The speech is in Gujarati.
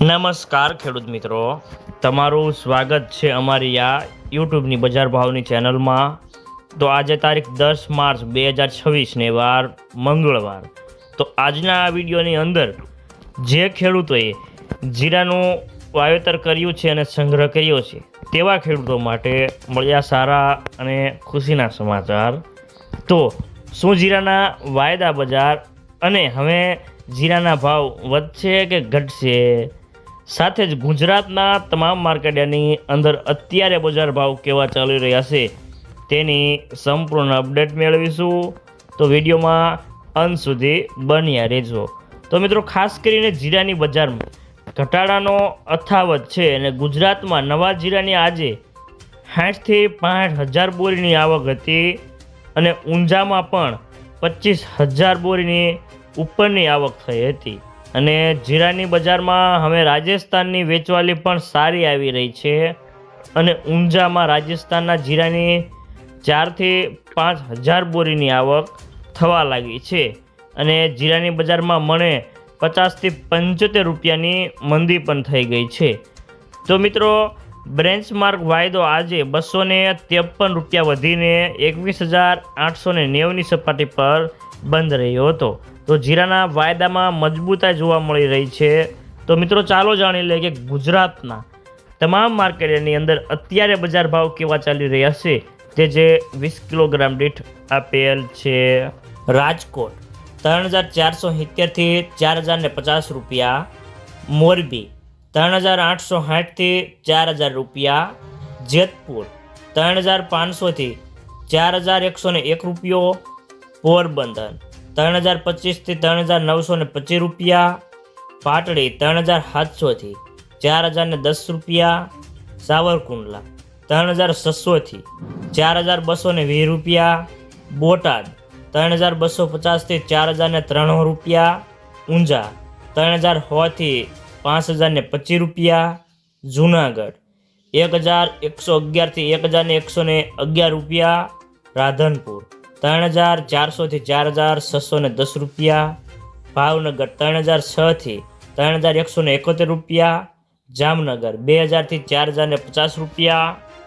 નમસ્કાર ખેડૂત મિત્રો, તમારું સ્વાગત છે અમારી આ યુટ્યુબની બજાર ભાવની ચેનલમાં। તો આજે તારીખ 10 માર્ચ 2026ને વાર મંગળવાર। તો આજના આ વિડીયોની અંદર જે ખેડૂતોએ જીરાનું વાવેતર કર્યું છે અને સંગ્રહ કર્યો છે તેવા ખેડૂતો માટે મળ્યા સારા અને ખુશીના સમાચાર। તો શું જીરાના વાયદા બજાર અને હવે જીરાના ભાવ વધશે કે ઘટશે, સાથે જ ગુજરાતના તમામ માર્કેટની અંદર અત્યારે બજાર ભાવ કેવા ચાલી રહ્યા છે તેની સંપૂર્ણ અપડેટ મેળવીશું। તો વિડીયોમાં અંત સુધી બન્યા રહેજો। તો મિત્રો, ખાસ કરીને જીરાની બજારમાં ઘટાડાનો અથાવત છે અને ગુજરાતમાં નવા જીરાની આજે 60થી 65,000 બોરીની આવક હતી અને ઊંઝામાં પણ 25,000 બોરીની ઉપરની આવક થઈ હતી અને જીરાની બજારમાં હવે રાજસ્થાનની વેચવાલી પણ સારી આવી રહી છે અને ઊંઝામાં રાજસ્થાનના જીરાની 4થી 5,000 બોરીની આવક થવા લાગી છે અને જીરાની બજારમાં મણે 50થી 75 રૂપિયાની મંદી પણ થઈ ગઈ છે। તો મિત્રો, બેન્ચમાર્ક વાયદો આજે 253 રૂપિયા વધીને 21,890ની સપાટી પર બંધ રહ્યો હતો। તો જીરાના વાયદામાં મજબૂતાઈ જોવા મળી રહી છે। તો મિત્રો, ચાલો જાણી લઈએ કે ગુજરાતના તમામ માર્કેટની અંદર અત્યારે બજાર ભાવ કેવા ચાલી રહ્યા છે તે જે 20 કિલોગ્રામ દીઠ આપેલ છે। રાજકોટ 3,470થી 4,050 રૂપિયા, મોરબી 3,860થી 4,000 રૂપિયા, જેતપુર 3,500થી 4,101 રૂપિયો, પોરબંદર 3,025થી 3,925 રૂપિયા, પાટડી 3,700થી 4,010 રૂપિયા, સાવરકુંડલા 3,600થી 4,220 રૂપિયા, બોટાદ 3,250થી 4,003 રૂપિયા, ઊંઝા 3,100થી 5,025 રૂપિયા, જૂનાગઢ 1,111થી 1,111 રૂપિયા, રાધનપુર 3,400થી 4,610 રૂપિયા, ભાવનગર 3,006થી 3,171 રૂપિયા, જામનગર 2,000થી 4,050 રૂપિયા,